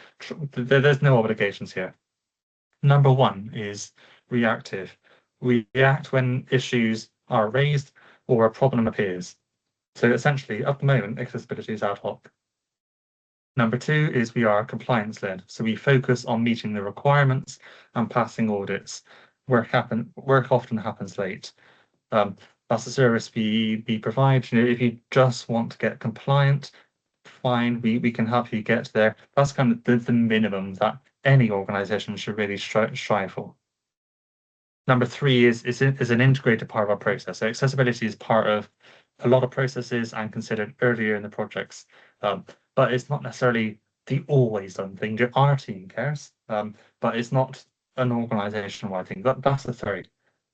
A: there's no obligations here. Number 1 is reactive. We react when issues are raised or a problem appears. So essentially, at the moment, accessibility is ad hoc. Number 2 is we are compliance-led. So we focus on meeting the requirements and passing audits. Work often happens late. That's the service we provide. If you just want to get compliant, fine, we can help you get there. That's kind of the minimum that any organization should really strive for. Number 3 is an integrated part of our process. So accessibility is part of a lot of processes and considered earlier in the projects, but it's not necessarily the always done thing. Our team cares, but it's not an organization-wide thing. That's the 3rd.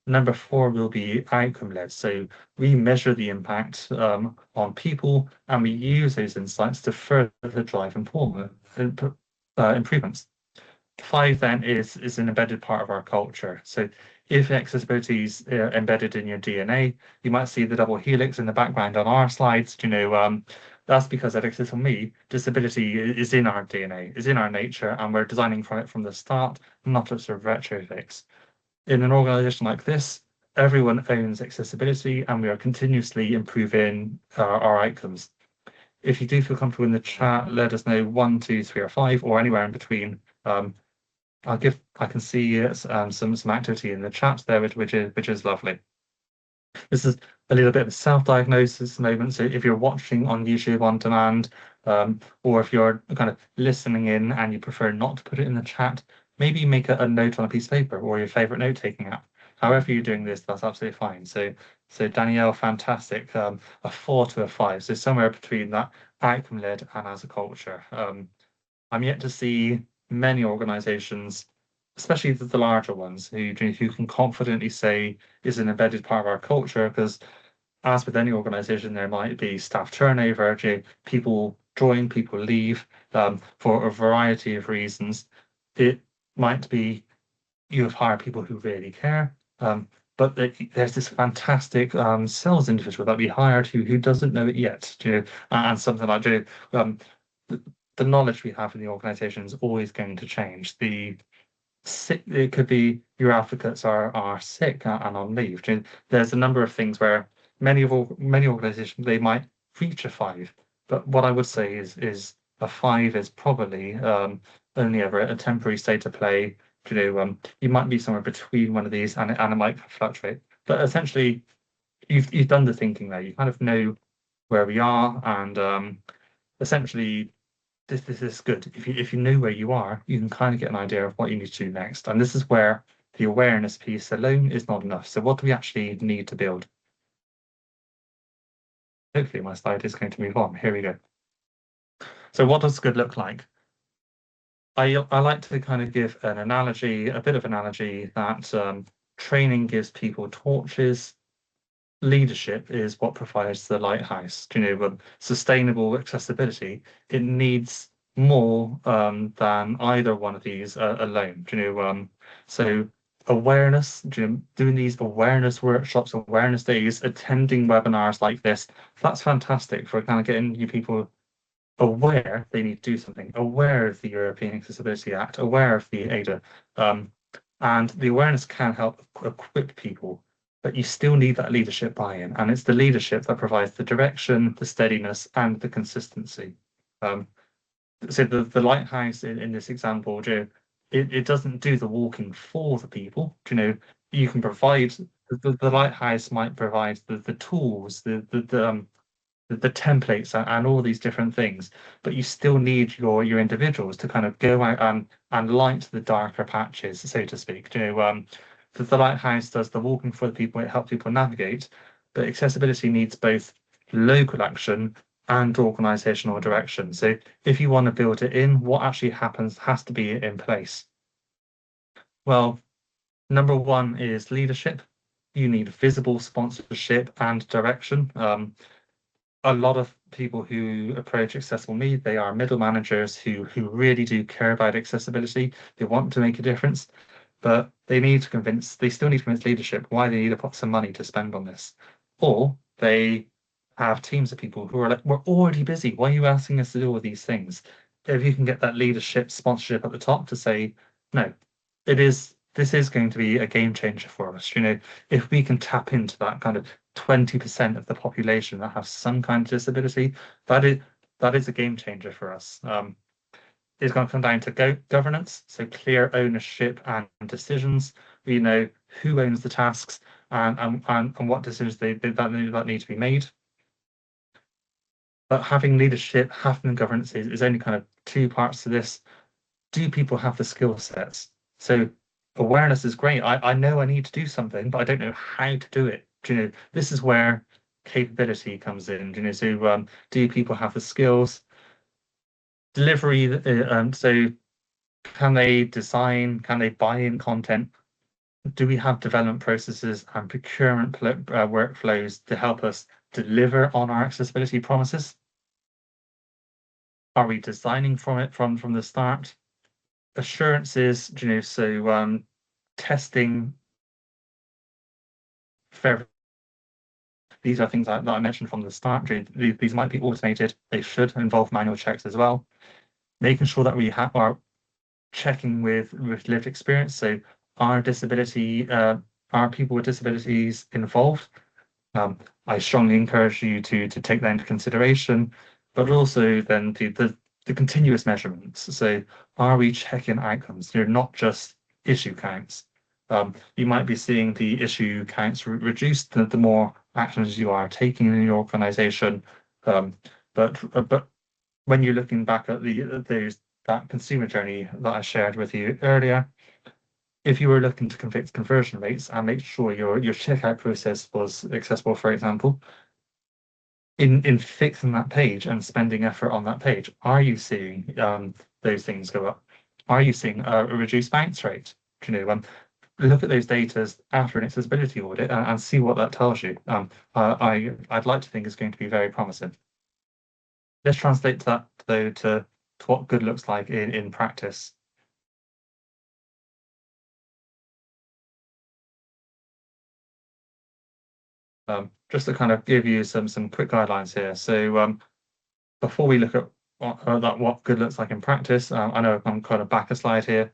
A: Number 4 will be outcome-led. So we measure the impact on people, and we use those insights to further drive improvements. 5 then is an embedded part of our culture. So if accessibility is embedded in your DNA, you might see the double helix in the background on our slides. That's because at Access on Me, disability is in our DNA, is in our nature, and we're designing from it from the start, not a sort of retrofix. In an organization like this, everyone owns accessibility, and we are continuously improving our outcomes. If you do feel comfortable in the chat, let us know 1, 2, 3, or 5, or anywhere in between. I can see some activity in the chat there, which is lovely. This is a little bit of a self-diagnosis moment. So if you're watching on YouTube on demand, or if you're kind of listening in and you prefer not to put it in the chat, maybe make a note on a piece of paper or your favorite note-taking app. However you're doing this, that's absolutely fine. So Danielle, fantastic. A 4 to a 5. So somewhere between that outcome-led and as a culture. I'm yet to see many organizations, especially the larger ones, who can confidently say is an embedded part of our culture, because as with any organization, there might be staff turnover, people join, people leave for a variety of reasons. It might be you have hired people who really care, but there's this fantastic sales individual that we hired who doesn't know it yet, and something like the knowledge we have in the organization is always going to change. It could be your advocates are sick and on leave. There's a number of things where many organizations, they might reach a 5, but what I would say is a 5 is probably only ever a temporary state of play. You might be somewhere between one of these, and it might fluctuate. But essentially, you've done the thinking there. You kind of know where we are, and essentially, this is good. If you know where you are, you can kind of get an idea of what you need to do next. And this is where the awareness piece alone is not enough. So what do we actually need to build? Hopefully my slide is going to move on. Here we go. So what does good look like? I like to kind of give an analogy, a bit of analogy, that training gives people torches. Leadership is what provides the lighthouse. Sustainable accessibility, it needs more than either one of these alone. So awareness, doing these awareness workshops, awareness days, attending webinars like this, that's fantastic for kind of getting you people aware they need to do something, aware of the European Accessibility Act, aware of the ADA, and the awareness can help equip people. But you still need that leadership buy-in, and it's the leadership that provides the direction, the steadiness, and the consistency. So the lighthouse in this example, it doesn't do the walking for the people. You can provide the lighthouse might provide the tools, the templates and all these different things, but you still need your individuals to kind of go out and light the darker patches, so to speak. The lighthouse does the walking for the people, it helps people navigate, but accessibility needs both local action and organizational direction. So if you want to build it in, what actually happens has to be in place. Well, number one is leadership. You need visible sponsorship and direction. A lot of people who approach Accessible Me, they are middle managers who really do care about accessibility. They want to make a difference, but they still need to convince leadership why they need to put some money to spend on this. Or they have teams of people who are like, we're already busy. Why are you asking us to do all these things? If you can get that leadership sponsorship at the top to say, no, this is going to be a game changer for us. If we can tap into that kind of 20% of the population that have some kind of disability, that is a game changer for us. It's going to come down to governance, so clear ownership and decisions. We know who owns the tasks and what decisions that need to be made. But having leadership, having governance is only kind of two parts to this. Do people have the skill sets? So awareness is great. I know I need to do something, but I don't know how to do it. This is where capability comes in. So do people have the skills? Delivery, so can they design? Can they buy in content? Do we have development processes and procurement workflows to help us deliver on our accessibility promises? Are we designing from the start? Assurances, so testing, these are things that I mentioned from the start. These might be automated. They should involve manual checks as well. Making sure that we are checking with lived experience. So are people with disabilities involved? I strongly encourage you to take that into consideration, but also then the continuous measurements. So are we checking outcomes? Not just issue counts. You might be seeing the issue counts reduced the more actions you are taking in your organization. But when you're looking back at that consumer journey that I shared with you earlier, if you were looking to fix conversion rates and make sure your checkout process was accessible, for example, in fixing that page and spending effort on that page, are you seeing those things go up? Are you seeing a reduced bounce rate? Look at those data after an accessibility audit and see what that tells you. I'd like to think it's going to be very promising. Let's translate that though to what good looks like in practice. Just to kind of give you some quick guidelines here. So before we look at what good looks like in practice, I know I'm kind of back a slide here.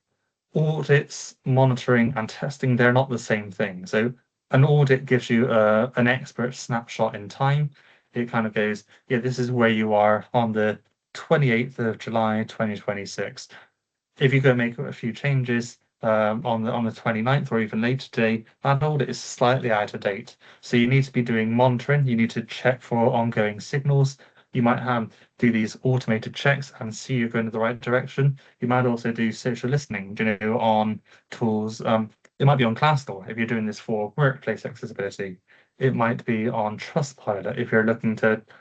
A: Audits, monitoring, and testing, they're not the same thing. So an audit gives you an expert snapshot in time. It kind of goes, yeah, this is where you are on the 28th of July, 2026. If you go make a few changes on the 29th or even later today, that audit is slightly out of date. So you need to be doing monitoring. You need to check for ongoing signals. You might do these automated checks and see you're going in the right direction. You might also do social listening, on tools. It might be on Glassdoor if you're doing this for workplace accessibility. It might be on Trustpilot if you're looking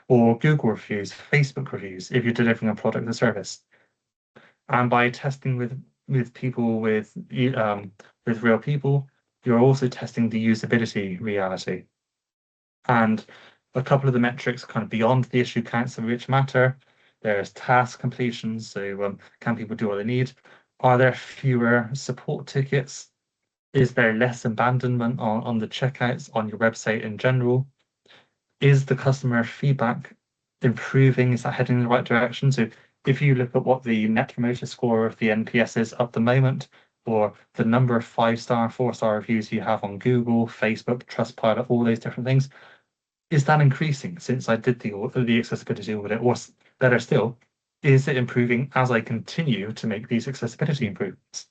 A: or Google reviews, Facebook reviews if you're delivering a product or service. And by testing with people with real people, you're also testing the usability reality. And a couple of the metrics kind of beyond the issue counts of which matter. There's task completions, so can people do what they need? Are there fewer support tickets? Is there less abandonment on the checkouts on your website in general? Is the customer feedback improving? Is that heading in the right direction? So if you look at what the net promoter score of the NPS is at the moment, or the number of 5-star, 4-star reviews you have on Google, Facebook, Trustpilot, all those different things, is that increasing since I did the accessibility audit? Or better still, is it improving as I continue to make these accessibility improvements?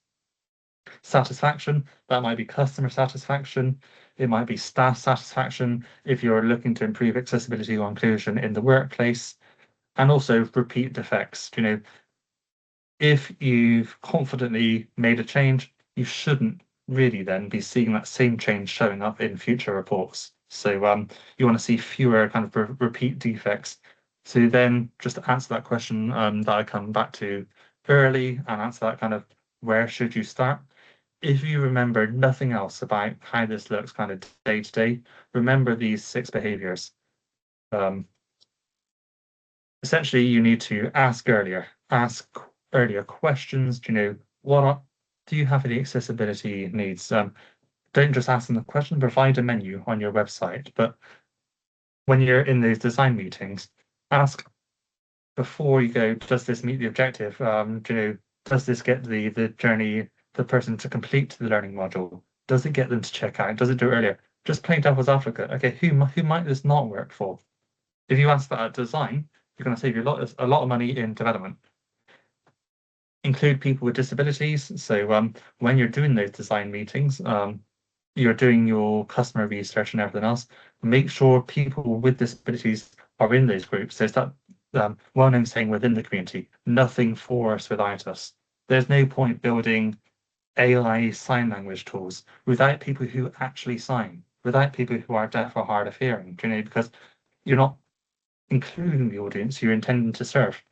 A: Satisfaction, that might be customer satisfaction, it might be staff satisfaction if you're looking to improve accessibility or inclusion in the workplace, and also repeat defects. If you've confidently made a change, you shouldn't really then be seeing that same change showing up in future reports. So you want to see fewer kind of repeat defects. So then just to answer that question that I come back to early and answer that kind of where should you start? If you remember nothing else about how this looks kind of day to day, remember these six behaviors. Um, Essentially, you need to ask earlier questions. Do you have any accessibility needs? Don't just ask them the question, provide a menu on your website. But when you're in these design meetings, ask before you go, does this meet the objective? Does this get the person to complete the learning module? Does it get them to check out? Does it do it earlier? Just playing devil's advocate. Okay, who might this not work for? If you ask that at design, you're going to save you a lot of money in development. Include people with disabilities. So when you're doing those design meetings, you're doing your customer research and everything else, make sure people with disabilities are in those groups. There's that well-known saying within the community, nothing for us without us. There's no point building AI sign language tools without people who actually sign, without people who are deaf or hard of hearing, because you're not including the audience you're intending to serve.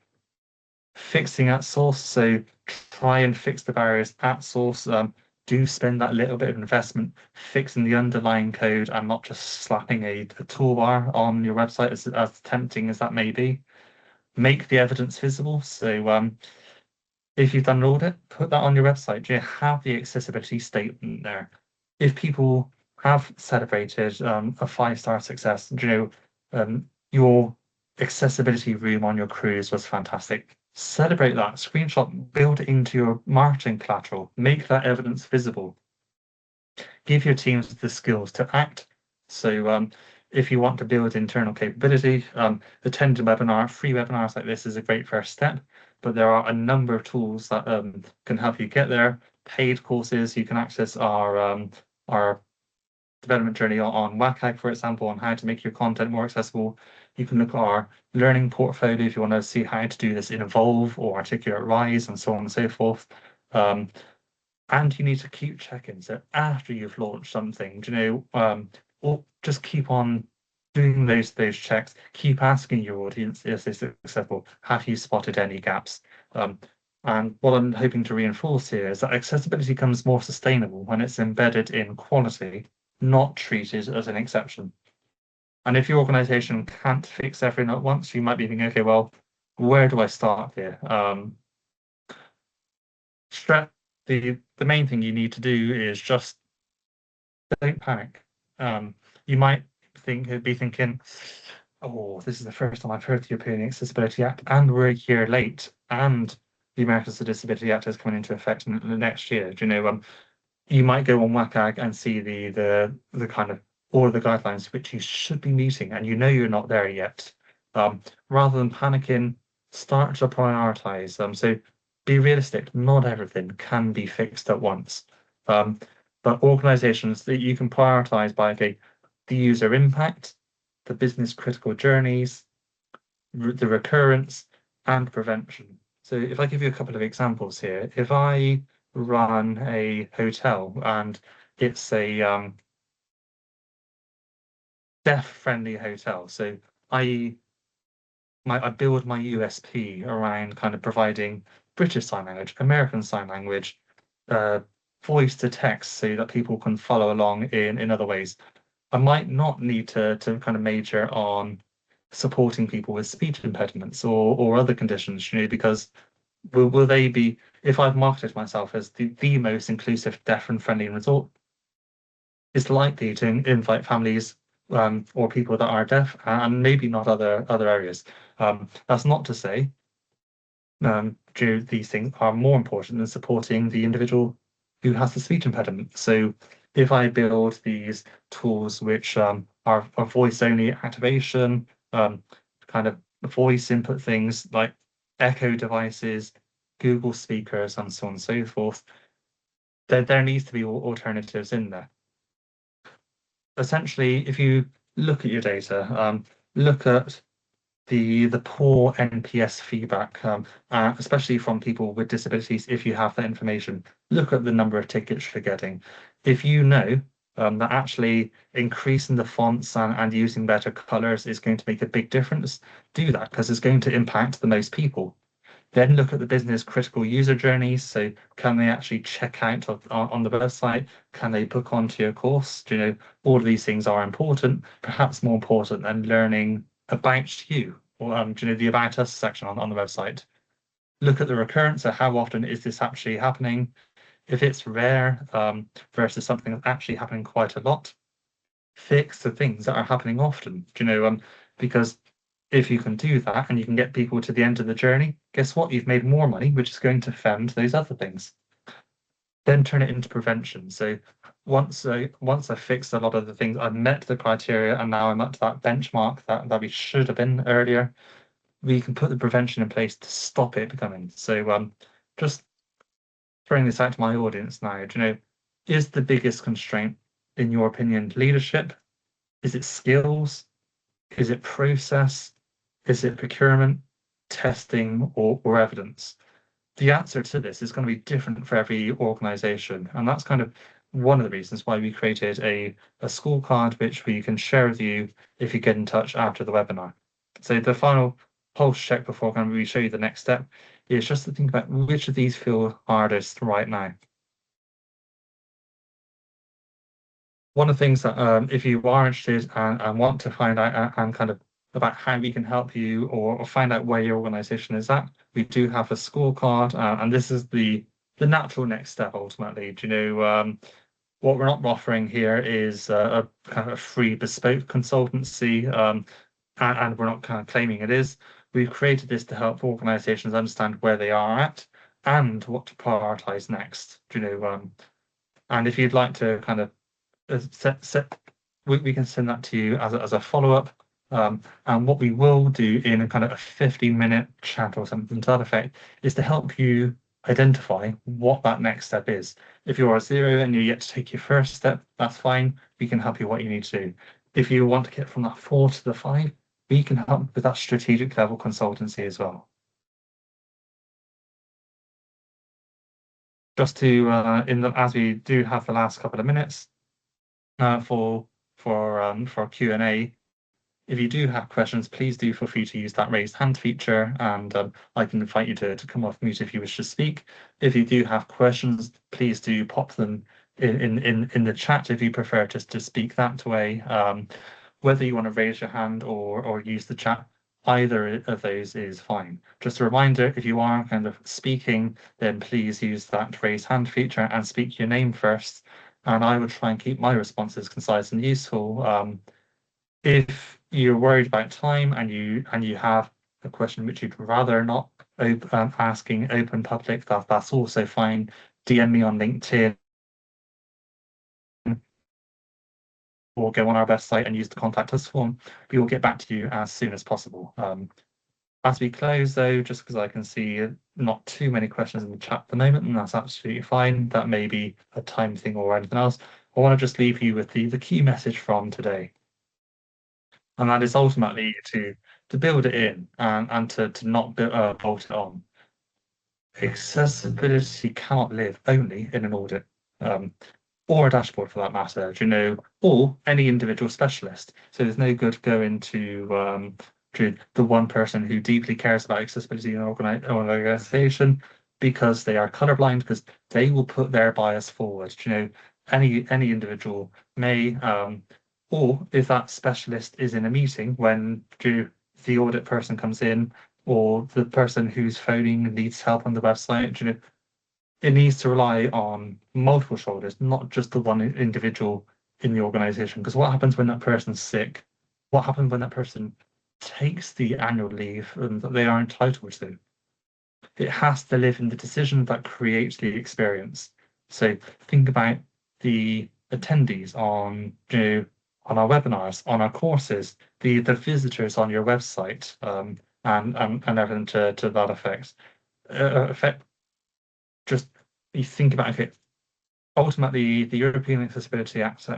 A: Fixing at source, so try and fix the barriers at source. Do spend that little bit of investment fixing the underlying code and not just slapping a toolbar on your website, as tempting as that may be. Make the evidence visible. So if you've done an audit, put that on your website. Do you have the accessibility statement there? If people have celebrated a 5-star success, your accessibility room on your cruise was fantastic. Celebrate that, screenshot, build it into your marketing collateral, make that evidence visible. Give your teams the skills to act. So if you want to build internal capability, attending free webinars like this is a great first step, but there are a number of tools that can help you get there. Paid courses, you can access our development journey on WCAG, for example, on how to make your content more accessible. You can look at our learning portfolio if you want to see how to do this in Evolve or Articulate Rise and so on and so forth. And you need to keep checking. So after you've launched something, or just keep on doing those checks. Keep asking your audience, is this accessible? Have you spotted any gaps? And what I'm hoping to reinforce here is that accessibility becomes more sustainable when it's embedded in quality, not treated as an exception. And if your organization can't fix everything at once, you might be thinking, okay, well, where do I start here? The main thing you need to do is just don't panic. You might be thinking, oh, this is the first time I've heard the European Accessibility Act, and we're a year late, and the Americans with Disability Act is coming into effect in the next year. You might go on WCAG and see the kind of all of the guidelines which you should be meeting, and you're not there yet. Rather than panicking, start to prioritize. So be realistic. Not everything can be fixed at once. But organizations that you can prioritize by, okay, the user impact, the business critical journeys, the recurrence, and prevention. So if I give you a couple of examples here, if I run a hotel and it's a deaf-friendly hotel, so I I build my USP around kind of providing British Sign Language, American Sign Language, uh, voice to text so that people can follow along in other ways. I might not need to kind of major on supporting people with speech impediments or other conditions, because will they be, if I've marketed myself as the most inclusive, deaf and friendly resort, it's likely to invite families or people that are deaf and maybe not other areas. That's not to say these things are more important than supporting the individual who has the speech impediment. So if I build these tools which are voice-only activation, kind of voice input things like Echo devices, Google speakers, and so on and so forth, there needs to be alternatives in there. Essentially, if you look at your data, look at the poor NPS feedback, especially from people with disabilities, if you have that information, look at the number of tickets you're getting. If you know that actually increasing the fonts and using better colors is going to make a big difference. Do that because it's going to impact the most people. Then look at the business critical user journeys. So can they actually check out on the website? Can they book onto your course? Do you know, all of these things are important, perhaps more important than learning about you or do you know, the about us section on the website. Look at the recurrence. So how often is this actually happening? If it's rare versus something that's actually happening quite a lot, fix the things that are happening often. Do you know, because if you can do that and you can get people to the end of the journey, guess what? You've made more money, which is going to fund those other things. Then turn it into prevention. So once I fixed a lot of the things, I've met the criteria, and now I'm up to that benchmark that we should have been earlier. We can put the prevention in place to stop it becoming. So just throwing this out to my audience now, do you know, is the biggest constraint, in your opinion, leadership? Is it skills? Is it process? Is it procurement, testing, or evidence? The answer to this is going to be different for every organization. And that's kind of one of the reasons why we created a scorecard, which we can share with you if you get in touch after the webinar. So the final pulse check before kind of we show you the next step is just to think about which of these feel hardest right now. One of the things that if you are interested and want to find out and kind of about how we can help you or find out where your organization is at, we do have a scorecard, and this is the natural next step ultimately. Do you know, what we're not offering here is a kind of a free bespoke consultancy, and we're not kind of claiming it is. We've created this to help organizations understand where they are at and what to prioritize next. Do you know, and if you'd like to kind of we can send that to you as a follow-up. And what we will do in a kind of a 15-minute chat or something to that effect is to help you identify what that next step is. If you're a 0 and you're yet to take your first step, that's fine. We can help you what you need to do. If you want to get from that 4 to the 5, we can help with that strategic level consultancy as well. Just to as we do have the last couple of minutes for Q&A. If you do have questions, please do feel free to use that raised hand feature, and I can invite you to come off mute if you wish to speak. If you do have questions, please do pop them in the chat if you prefer just to speak that way. Whether you want to raise your hand or use the chat, either of those is fine. Just a reminder, if you are kind of speaking, then please use that raise hand feature and speak your name first. And I would try and keep my responses concise and useful. If you're worried about time and you have a question which you'd rather not asking open public, that's also fine. DM me on LinkedIn or go on our website and use the contact us form. We will get back to you as soon as possible. As we close, though, just because I can see not too many questions in the chat at the moment, and that's absolutely fine. That may be a time thing or anything else. I want to just leave you with the key message from today. And that is ultimately to build it in and to not bolt it on. Accessibility cannot live only in an audit, or a dashboard for that matter, do you know, or any individual specialist. So there's no good going to the one person who deeply cares about accessibility in an organization because they are colorblind, because they will put their bias forward. Do you know, any individual may, or if that specialist is in a meeting when the audit person comes in, or the person who's phoning needs help on the website, you know, it needs to rely on multiple shoulders, not just the one individual in the organization. Because what happens when that person's sick? What happens when that person takes the annual leave that they are entitled to? It has to live in the decision that creates the experience. So think about the attendees on, you know, on our webinars, on our courses, the visitors on your website, and everything to that effect. Just you think about it. Ultimately, the European Accessibility Act,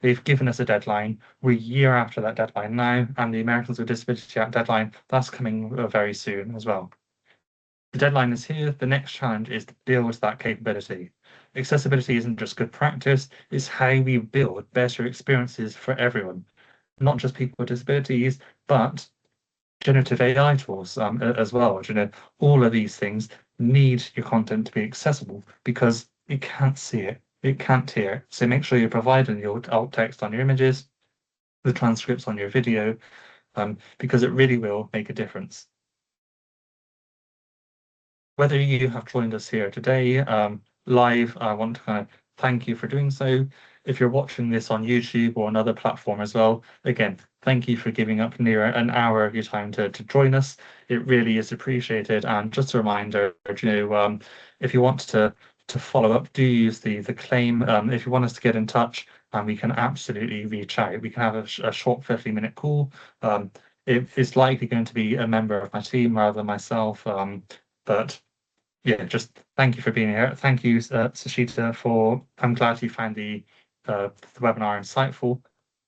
A: they've given us a deadline. We're a year after that deadline now, and the Americans with Disability Act deadline, that's coming very soon as well. The deadline is here. The next challenge is to build that capability. accessibility isn't just good practice, it's how we build better experiences for everyone, not just people with disabilities, but generative AI tools as well. All of these things need your content to be accessible because it can't see it, it can't hear it. So make sure you're providing your alt text on your images, the transcripts on your video, because it really will make a difference. Whether you have joined us here today live, I want to kind of thank you for doing so. If you're watching this on YouTube or another platform as well, again, thank you for giving up near an hour of your time to join us. It really is appreciated. And just a reminder, if you want to follow up, do use the claim. If you want us to get in touch, and we can absolutely reach out. We can have a short 50-minute call. It is likely going to be a member of my team rather than myself. But yeah, just thank you for being here. Thank you, Sashita, for. I'm glad you found the webinar insightful.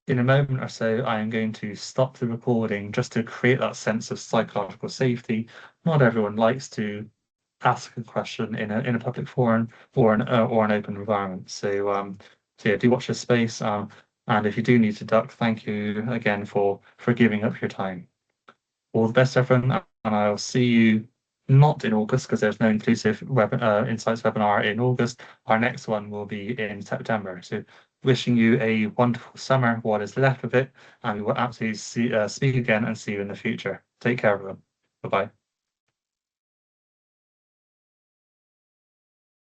A: In a moment or so, I am going to stop the recording just to create that sense of psychological safety. Not everyone likes to ask a question in a public forum or an open environment. So yeah, do watch this space. And if you do need to duck, thank you again for giving up your time. All the best, everyone, and I'll see you not in August because there's no inclusive insights webinar in August. Our next one will be in September. So wishing you a wonderful summer, what is left of it, and we will absolutely speak again and see you in the future. Take care, everyone. Bye-bye.